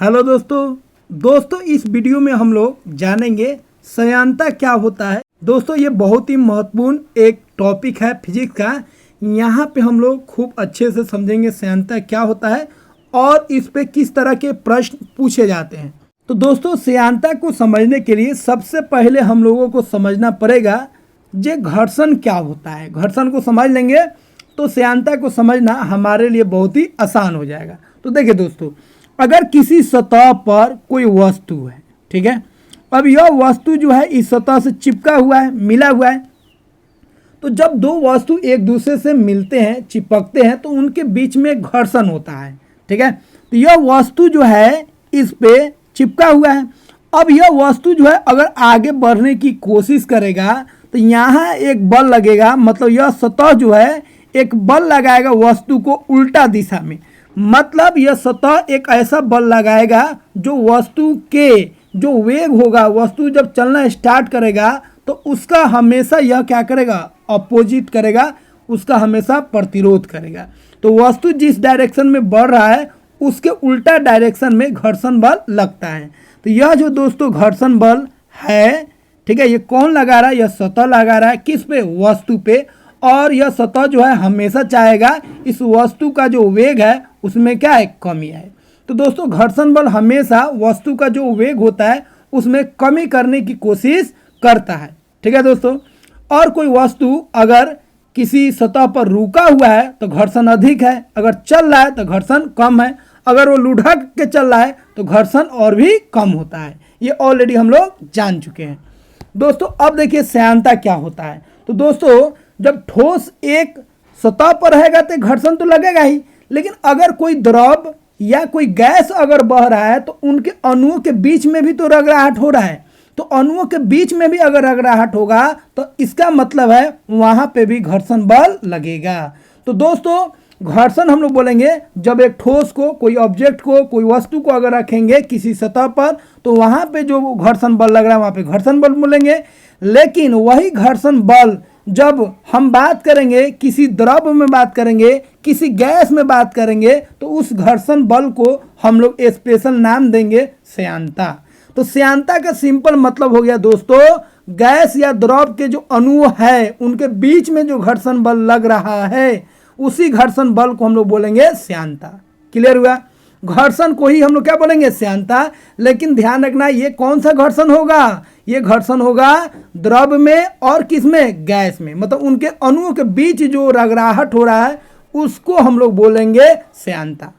Hello दोस्तों इस video में हम लोग जानेंगे श्यानता क्या होता है। दोस्तों ये बहुत ही महत्वपूर्ण एक टॉपिक है फिजिक्स का। यहाँ पे हम लोग खूब अच्छे से समझेंगे श्यानता क्या होता है और इस पे किस तरह के प्रश्न पूछे जाते हैं। तो दोस्तों श्यानता को समझने के लिए सबसे पहले हम लोगों को समझना पड़ेगा जे घर्षण क्या होता है। घर्षण को समझ लेंगे तो श्यानता को समझना हमारे लिए बहुत ही आसान हो जाएगा। तो देखिए दोस्तों, अगर किसी सतह पर कोई वस्तु है, ठीक है, अब यह वस्तु जो है इस सतह से चिपका हुआ है, मिला हुआ है, तो जब दो वस्तु एक दूसरे से मिलते हैं, चिपकते हैं, तो उनके बीच में घर्षण होता है, ठीक है। तो यह वस्तु जो है इस पे चिपका हुआ है। अब यह वस्तु जो है अगर आगे बढ़ने की कोशिश करेगा तो यहाँ एक बल लगेगा, मतलब यह सतह जो है एक बल लगाएगा वस्तु को उल्टा दिशा में। मतलब यह सतह एक ऐसा बल लगाएगा जो वस्तु के जो वेग होगा, वस्तु जब चलना स्टार्ट करेगा तो उसका हमेशा यह क्या करेगा, अपोजिट करेगा, उसका हमेशा प्रतिरोध करेगा। तो वस्तु जिस डायरेक्शन में बढ़ रहा है उसके उल्टा डायरेक्शन में घर्षण बल लगता है। तो यह जो दोस्तों घर्षण बल है, ठीक है, ये कौन लगा रहा है, यह सतह लगा रहा है। किस पे, वस्तु पे। और यह सतह जो है हमेशा चाहेगा इस वस्तु का जो वेग है उसमें क्या है, कमी है। तो दोस्तों घर्षण बल हमेशा वस्तु का जो वेग होता है उसमें कमी करने की कोशिश करता है, ठीक है दोस्तों। और कोई वस्तु अगर किसी सतह पर रुका हुआ है तो घर्षण अधिक है, अगर चल रहा है तो घर्षण कम है, अगर वो लुढ़क के चल रहा है तो घर्षण और भी कम होता है। ये ऑलरेडी हम लोग जान चुके हैं दोस्तों। अब देखिए श्यानता क्या होता है। तो दोस्तों जब ठोस एक सतह पर रहेगा तो घर्षण तो लगेगा ही, लेकिन अगर कोई द्रव या कोई गैस अगर बह रहा है तो उनके अणुओं के बीच में भी तो रगड़ाहट हो रहा है। तो अणुओं के बीच में भी अगर रगड़ाहट होगा तो इसका मतलब है वहां पे भी घर्षण बल लगेगा। तो दोस्तों घर्षण हम लोग बोलेंगे जब एक ठोस को, कोई ऑब्जेक्ट को, कोई वस्तु को अगर रखेंगे किसी सतह पर तो वहां पे जो घर्षण बल लग रहा है वहां पे घर्षण बल बोलेंगे। लेकिन वही घर्षण बल जब हम बात करेंगे किसी द्रव में, बात करेंगे किसी गैस में, बात करेंगे तो उस घर्षण बल को हम लोग स्पेशल नाम देंगे श्यानता। तो श्यानता का सिंपल मतलब हो गया दोस्तों, गैस या द्रव के जो अणु है उनके बीच में जो घर्षण बल लग रहा है उसी घर्षण बल को हम लोग बोलेंगे श्यानता। क्लियर हुआ? घर्षण को ही हम लोग क्या बोलेंगे, श्यानता। लेकिन ध्यान रखना ये कौन सा घर्षण होगा, ये घर्षण होगा द्रव में और किसमें, गैस में। मतलब उनके अणुओं के बीच जो रगड़ाहट हो रहा है उसको हम लोग बोलेंगे श्यानता।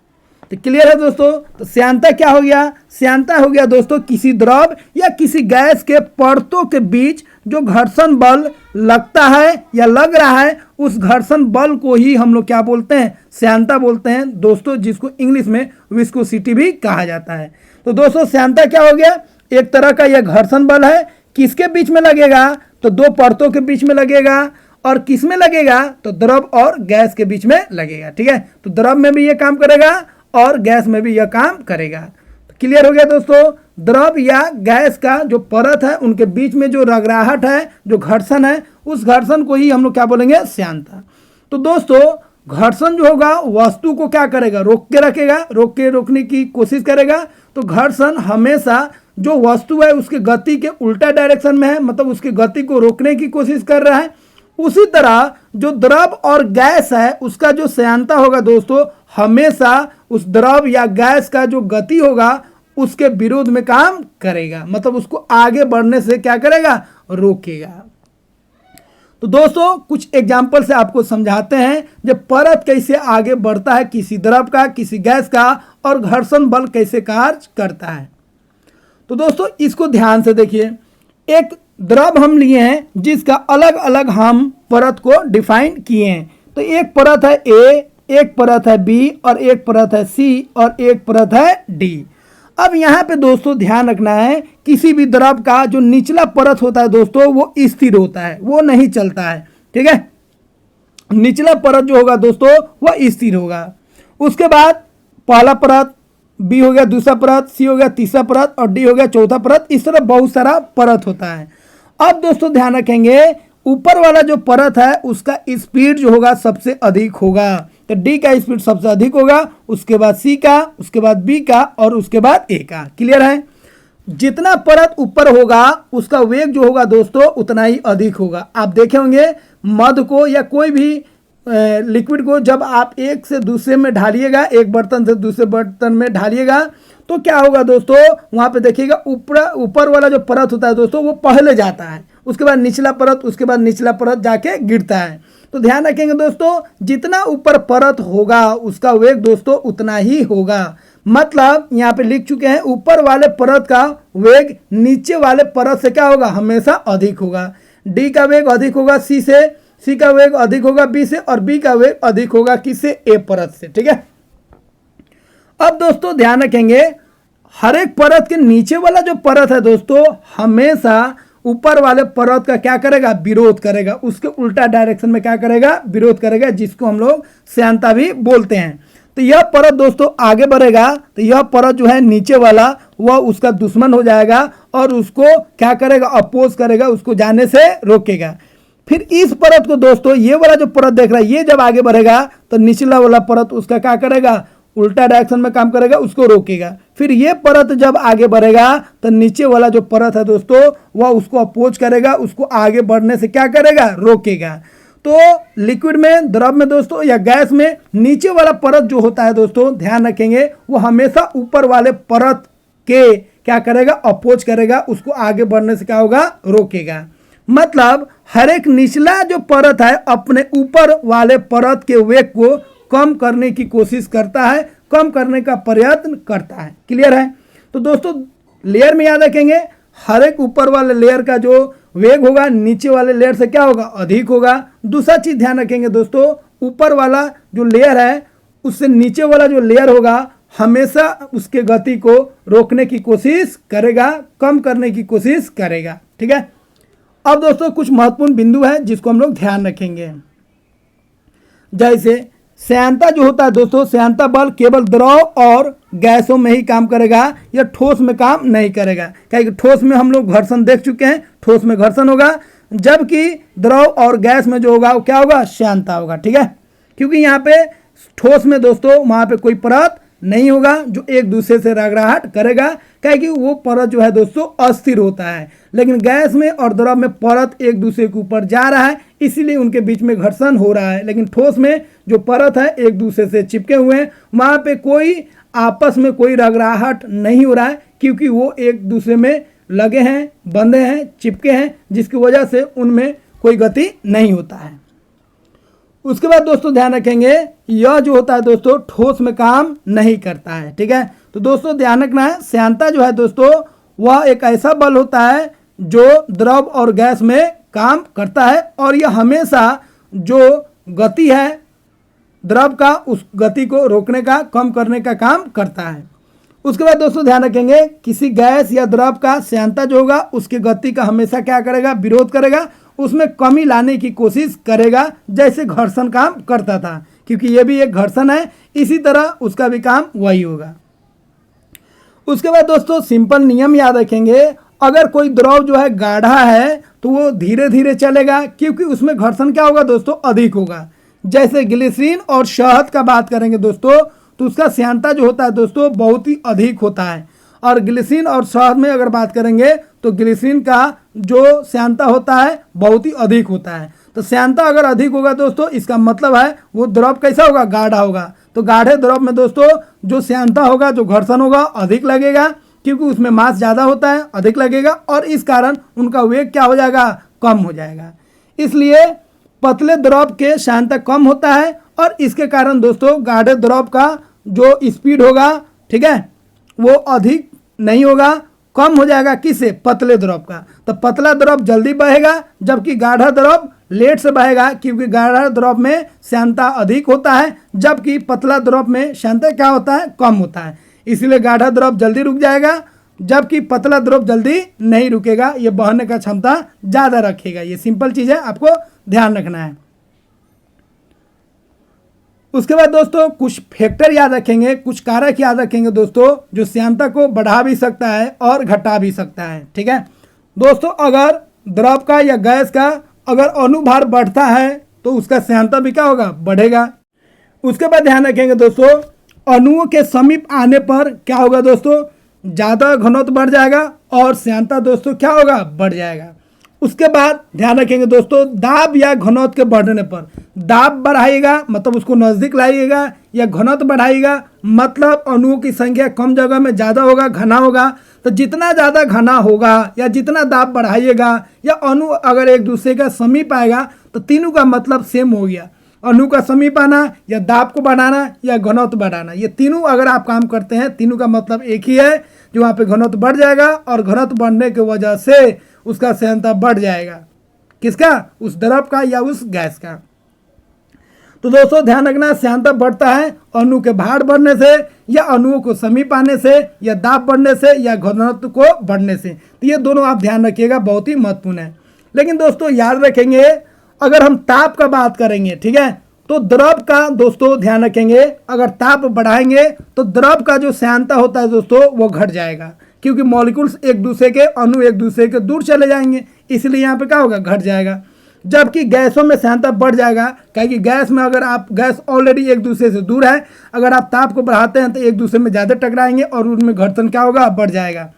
तो क्लियर है दोस्तों? तो श्यानता क्या हो गया, श्यानता हो गया दोस्तों किसी द्रव या किसी गैस के परतों के बीच जो घर्षण बल लगता है या लग रहा है उस घर्षण बल को ही हम लोग क्या बोलते हैं, श्यानता बोलते हैं दोस्तों, जिसको इंग्लिश में विस्कोसिटी भी कहा जाता है। तो दोस्तों श्यानता क्या हो गया, एक तरह का यह घर्षण बल है। किसके बीच में लगेगा, तो दो परतों के बीच में लगेगा। और किस में लगेगा, तो द्रव और गैस के बीच में लगेगा, ठीक है। तो द्रव में भी यह काम करेगा और गैस में भी यह काम करेगा। तो क्लियर हो गया दोस्तों, द्रव या गैस का जो परत है उनके बीच में जो रगड़ाहट है, जो घर्षण है, उस घर्षण को ही हम लोग क्या बोलेंगे, श्यानता। तो दोस्तों घर्षण जो होगा वस्तु को क्या करेगा, रोक के रखेगा, रोकने की कोशिश करेगा। तो घर्षण हमेशा जो वस्तु है उसके गति के उल्टा डायरेक्शन में है, मतलब उसकी गति को रोकने की कोशिश कर रहा है। उसी तरह जो द्रव और गैस है उसका जो श्यानता होगा दोस्तों, हमेशा उस द्रव या गैस का जो गति होगा उसके विरोध में काम करेगा, मतलब उसको आगे बढ़ने से क्या करेगा, रोकेगा। तो दोस्तों कुछ एग्जाम्पल से आपको समझाते हैं जब परत कैसे आगे बढ़ता है किसी द्रव का, किसी गैस का, और घर्षण बल कैसे कार्य करता है। तो दोस्तों इसको ध्यान से देखिए, एक द्रव हम लिए हैं जिसका अलग अलग हम परत को डिफाइन किए हैं। तो एक परत है ए, एक परत है बी, और एक परत है सी, और एक परत है डी। अब यहाँ पे दोस्तों ध्यान रखना है, किसी भी द्रव का जो निचला परत होता है दोस्तों वो स्थिर होता है, वो नहीं चलता है, ठीक है। निचला परत जो होगा दोस्तों वह स्थिर होगा। उसके बाद पहला परत, बी हो गया दूसरा परत, सी हो गया तीसरा परत, और डी हो गया चौथा परत। इस तरह बहुत सारा परत होता है। अब दोस्तों ध्यान रखेंगे ऊपर वाला जो परत है उसका स्पीड जो होगा सबसे अधिक होगा, तो डी का स्पीड सबसे अधिक होगा, उसके बाद सी का, उसके बाद बी का और उसके बाद ए का। क्लियर है? जितना परत ऊपर होगा उसका वेग जो होगा दोस्तों उतना ही अधिक होगा। आप देखे होंगे मध को या कोई भी लिक्विड को जब आप एक से दूसरे में ढालिएगा, एक बर्तन से दूसरे बर्तन में ढालिएगा, तो क्या होगा दोस्तों, वहाँ पे देखिएगा ऊपर वाला जो परत होता है दोस्तों वो पहले जाता है, उसके बाद निचला परत, उसके बाद निचला परत जाके गिरता है। तो ध्यान रखेंगे दोस्तों, जितना ऊपर परत होगा उसका वेग दोस्तों उतना ही होगा। मतलब यहाँ पे लिख चुके हैं ऊपर वाले परत का वेग नीचे वाले परत से क्या होगा, हमेशा अधिक होगा। डी का वेग अधिक होगा सी से, सी का वेग अधिक होगा बी से और बी का वेग अधिक होगा किससे, ए परत से। ठीक है, अब दोस्तों ध्यान रखेंगे हर एक परत के नीचे वाला जो परत है दोस्तों हमेशा ऊपर वाले परत का क्या करेगा, विरोध करेगा, उसके उल्टा डायरेक्शन में क्या करेगा, विरोध करेगा, जिसको हम लोग श्यानता भी बोलते हैं। तो यह परत दोस्तों आगे बढ़ेगा तो यह परत जो है नीचे वाला वह उसका दुश्मन हो जाएगा और उसको क्या करेगा, अपोज करेगा, उसको जाने से रोकेगा। फिर इस परत को दोस्तों ये वाला जो परत देख रहा है ये जब आगे बढ़ेगा तो निचला वाला परत उसका क्या करेगा, उल्टा डायरेक्शन में काम करेगा, उसको रोकेगा। फिर ये परत जब आगे बढ़ेगा तो नीचे वाला जो परत है दोस्तों वह उसको अपोज करेगा, उसको आगे बढ़ने से क्या करेगा, रोकेगा। तो लिक्विड में, द्रव में दोस्तों या गैस में नीचे वाला परत जो होता है दोस्तों ध्यान रखेंगे वो हमेशा ऊपर वाले परत के क्या करेगा, अपोज करेगा, उसको आगे बढ़ने से क्या होगा, रोकेगा। मतलब हर एक निचला जो परत है अपने ऊपर वाले परत के वेग को कम करने की कोशिश करता है, कम करने का प्रयत्न करता है। क्लियर है? तो दोस्तों लेयर में याद रखेंगे हर एक ऊपर वाले लेयर का जो वेग होगा नीचे वाले लेयर से क्या होगा, अधिक होगा। दूसरा चीज ध्यान रखेंगे दोस्तों, ऊपर वाला जो लेयर है उससे नीचे वाला जो लेयर होगा हमेशा उसके गति को रोकने की कोशिश करेगा, कम करने की कोशिश करेगा। ठीक है, अब दोस्तों कुछ महत्वपूर्ण बिंदु है जिसको हम लोग ध्यान रखेंगे। जैसे श्यानता जो होता है दोस्तों, श्यानता बल केवल द्रव और गैसों में ही काम करेगा, या ठोस में काम नहीं करेगा। क्योंकि ठोस में हम लोग घर्षण देख चुके हैं, ठोस में घर्षण होगा, जबकि द्रव और गैस में जो होगा वो क्या होगा, श्यानता होगा। ठीक है, क्योंकि यहाँ पे ठोस में दोस्तों वहाँ पे कोई परत नहीं होगा जो एक दूसरे से रगड़ाहट करेगा, क्योंकि वो परत जो है दोस्तों अस्थिर होता है। लेकिन गैस में और द्रव में परत एक दूसरे के ऊपर जा रहा है, इसीलिए उनके बीच में घर्षण हो रहा है। लेकिन ठोस में जो परत है एक दूसरे से चिपके हुए हैं, वहाँ पे कोई आपस में कोई रगड़ाहट नहीं हो रहा है, क्योंकि वो एक दूसरे में लगे हैं, बंधे हैं, चिपके हैं, जिसकी वजह से उनमें कोई गति नहीं होता है। उसके बाद दोस्तों ध्यान रखेंगे यह जो होता है दोस्तों ठोस में काम नहीं करता है। ठीक है, तो दोस्तों ध्यान रखना है श्यानता जो है दोस्तों वह एक ऐसा बल होता है जो द्रव और गैस में काम करता है, और यह हमेशा जो गति है द्रव का उस गति को रोकने का, कम करने का काम करता है। उसके बाद दोस्तों ध्यान रखेंगे किसी गैस या द्रव का श्यानता जो होगा उसकी गति का हमेशा क्या करेगा, विरोध करेगा, उसमें कमी लाने की कोशिश करेगा, जैसे घर्षण काम करता था, क्योंकि ये भी एक घर्षण है, इसी तरह उसका भी काम वही होगा। उसके बाद दोस्तों सिंपल नियम याद रखेंगे, अगर कोई द्रव जो है गाढ़ा है तो वो धीरे धीरे चलेगा, क्योंकि उसमें घर्षण क्या होगा दोस्तों, अधिक होगा। जैसे ग्लिसरीन और शहद का बात करेंगे दोस्तों तो उसका श्यानता जो होता है दोस्तों बहुत ही अधिक होता है, और ग्लिसरीन और शहद में अगर बात करेंगे तो ग्लिसरीन का जो श्यानता होता है बहुत ही अधिक होता है। तो श्यानता अगर अधिक होगा दोस्तों इसका मतलब है वो द्रव कैसा होगा, गाढ़ा होगा। तो गाढ़े द्रव में दोस्तों जो श्यानता होगा, जो घर्षण होगा अधिक लगेगा, क्योंकि उसमें मास ज़्यादा होता है, अधिक लगेगा, और इस कारण उनका वेग क्या हो जाएगा, कम हो जाएगा। इसलिए पतले द्रव के श्यानता कम होता है, और इसके कारण दोस्तों गाढ़े द्रव का जो स्पीड होगा, ठीक है, वो अधिक नहीं होगा, कम हो जाएगा। किससे, पतले द्रव का। तो पतला द्रव जल्दी बहेगा, जबकि गाढ़ा द्रव लेट से बहेगा, क्योंकि गाढ़ा द्रव में श्यानता अधिक होता है, जबकि पतला द्रव में श्यानता क्या होता है, कम होता है। इसलिए गाढ़ा द्रव जल्दी रुक जाएगा, जबकि पतला द्रव जल्दी नहीं रुकेगा, ये बहने का क्षमता ज़्यादा रखेगा। ये सिंपल चीज़ है, आपको ध्यान रखना है। उसके बाद दोस्तों कुछ फैक्टर याद रखेंगे, कुछ कारक याद रखेंगे दोस्तों, जो श्यानता को बढ़ा भी सकता है और घटा भी सकता है। ठीक है दोस्तों, अगर द्रव का या गैस का अगर अनुभार बढ़ता है तो उसका श्यानता भी क्या होगा, बढ़ेगा। उसके बाद ध्यान रखेंगे दोस्तों, अणुओं के समीप आने पर क्या होगा दोस्तों, ज़्यादा घनत्व बढ़ जाएगा और श्यानता दोस्तों क्या होगा, बढ़ जाएगा। उसके बाद ध्यान रखेंगे दोस्तों, दाब या घनत्व के बढ़ने पर, दाब बढ़ाइएगा मतलब उसको नज़दीक लाइएगा, या घनत्व बढ़ाइएगा मतलब अणुओं की संख्या कम जगह में ज़्यादा होगा, घना होगा। तो जितना ज़्यादा घना होगा या जितना दाब बढ़ाइएगा या अणु अगर एक दूसरे का समीप आएगा तो तीनों का मतलब सेम हो गया। अणु का समीप आना या दाब को बढ़ाना या घनत्व बढ़ाना, ये तीनों अगर आप काम करते हैं, तीनों का मतलब एक ही है, जो वहाँ पे घनत्व बढ़ जाएगा और घनत्व बढ़ने की वजह से उसका श्यानता बढ़ जाएगा। किसका, उस द्रव का या उस गैस का। तो दोस्तों ध्यान रखना, श्यानता बढ़ता है अणु के भार बढ़ने से या अणुओं को समीप आने से या दाब बढ़ने से या घनत्व को बढ़ने से। तो ये दोनों आप ध्यान रखिएगा, बहुत ही महत्वपूर्ण है। लेकिन दोस्तों याद रखेंगे, अगर हम ताप का बात करेंगे, ठीक है, तो द्रव का दोस्तों ध्यान रखेंगे, अगर ताप बढ़ाएंगे तो द्रव का जो श्यानता होता है दोस्तों वो घट जाएगा, क्योंकि मॉलिक्यूल्स एक दूसरे के, अणु एक दूसरे के दूर चले जाएंगे, इसलिए यहाँ पे क्या होगा, घट जाएगा। जबकि गैसों में श्यानता बढ़ जाएगा, क्योंकि गैस में अगर आप, गैस ऑलरेडी एक दूसरे से दूर है, अगर आप ताप को बढ़ाते हैं तो एक दूसरे में ज़्यादा टकराएंगे और उनमें घर्षण क्या होगा, बढ़ जाएगा।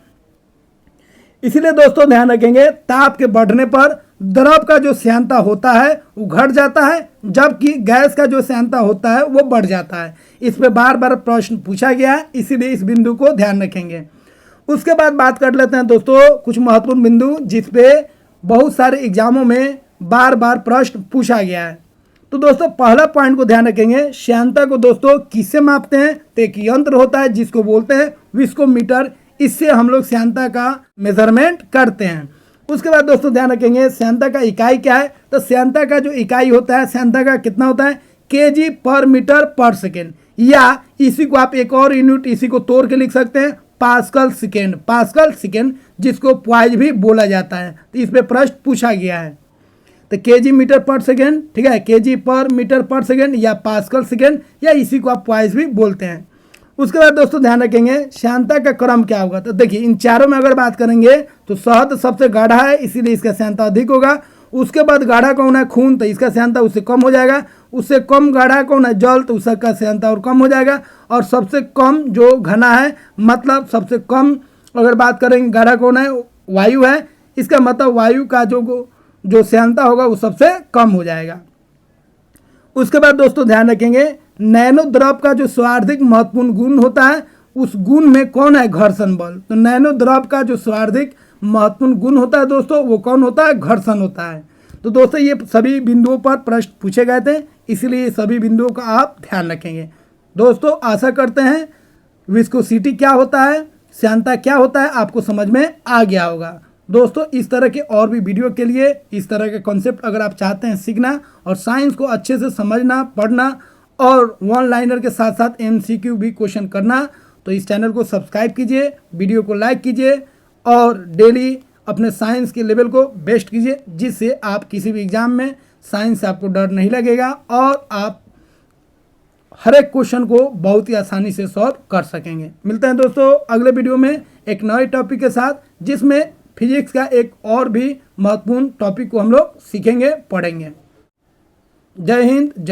इसीलिए दोस्तों ध्यान रखेंगे, ताप के बढ़ने पर द्रव का जो श्यानता होता है वो घट जाता है, जबकि गैस का जो श्यानता होता है वो बढ़ जाता है। इस पे बार बार प्रश्न पूछा गया है, इसीलिए इस बिंदु को ध्यान रखेंगे। उसके बाद बात कर लेते हैं दोस्तों कुछ महत्वपूर्ण बिंदु जिस पे बहुत सारे एग्जामों में बार बार प्रश्न पूछा गया है। तो दोस्तों पहला पॉइंट को ध्यान रखेंगे, श्यानता को दोस्तों किससे मापते हैं, तो एक यंत्र होता है जिसको बोलते हैं विस्कोमीटर, इससे हम लोग श्यानता का मेजरमेंट करते हैं। उसके बाद दोस्तों ध्यान रखेंगे, श्यानता का इकाई क्या है, तो श्यानता का जो इकाई होता है, श्यानता का कितना होता है, केजी पर मीटर पर सेकेंड, या इसी को आप एक और यूनिट इसी को तोड़ के लिख सकते हैं, पास्कल सेकेंड, पास्कल सेकेंड जिसको पॉइज भी बोला जाता है। तो इस पे प्रश्न पूछा गया है, तो केजी मीटर पर सेकेंड, ठीक है, केजी पर मीटर पर सेकेंड या पास्कल सेकेंड, या इसी को आप पॉइज भी बोलते हैं। उसके बाद दोस्तों ध्यान रखेंगे, श्यानता का क्रम क्या होगा, तो देखिए इन चारों में अगर बात करेंगे तो शहद सबसे गाढ़ा है, इसीलिए इसका श्यानता अधिक होगा। उसके बाद गाढ़ा कौन है, खून, तो इसका श्यानता उससे कम हो जाएगा। उससे कम गाढ़ा कौन है, जल, तो उसका श्यानता और कम हो जाएगा। और सबसे कम जो घना है, मतलब सबसे कम अगर बात करेंगे गाढ़ा कौन है, वायु है, इसका मतलब वायु का जो श्यानता होगा वो सबसे कम हो जाएगा। उसके बाद दोस्तों ध्यान रखेंगे, नैनो द्रव का जो सर्वाधिक महत्वपूर्ण गुण होता है, उस गुण में कौन है, घर्षण बल। तो नैनो द्रव का जो सर्वाधिक महत्वपूर्ण गुण होता है दोस्तों वो कौन होता है, घर्षण होता है। तो दोस्तों ये सभी बिंदुओं पर प्रश्न पूछे गए थे, इसलिए सभी बिंदुओं का आप ध्यान रखेंगे। दोस्तों आशा करते हैं विस्कोसिटी क्या होता है, श्यानता क्या होता है, आपको समझ में आ गया होगा। दोस्तों इस तरह के और भी वीडियो के लिए, इस तरह के कॉन्सेप्ट अगर आप चाहते हैं सीखना और साइंस को अच्छे से समझना, पढ़ना और वन लाइनर के साथ साथ MCQ भी क्वेश्चन करना, तो इस चैनल को सब्सक्राइब कीजिए, वीडियो को लाइक कीजिए और डेली अपने साइंस के लेवल को बेस्ट कीजिए, जिससे आप किसी भी एग्जाम में साइंस से आपको डर नहीं लगेगा और आप हर एक क्वेश्चन को बहुत ही आसानी से सॉल्व कर सकेंगे। मिलते हैं दोस्तों अगले वीडियो में एक नए टॉपिक के साथ, जिसमें फिजिक्स का एक और भी महत्वपूर्ण टॉपिक को हम लोग सीखेंगे, पढ़ेंगे। जय हिंद, जय भारत।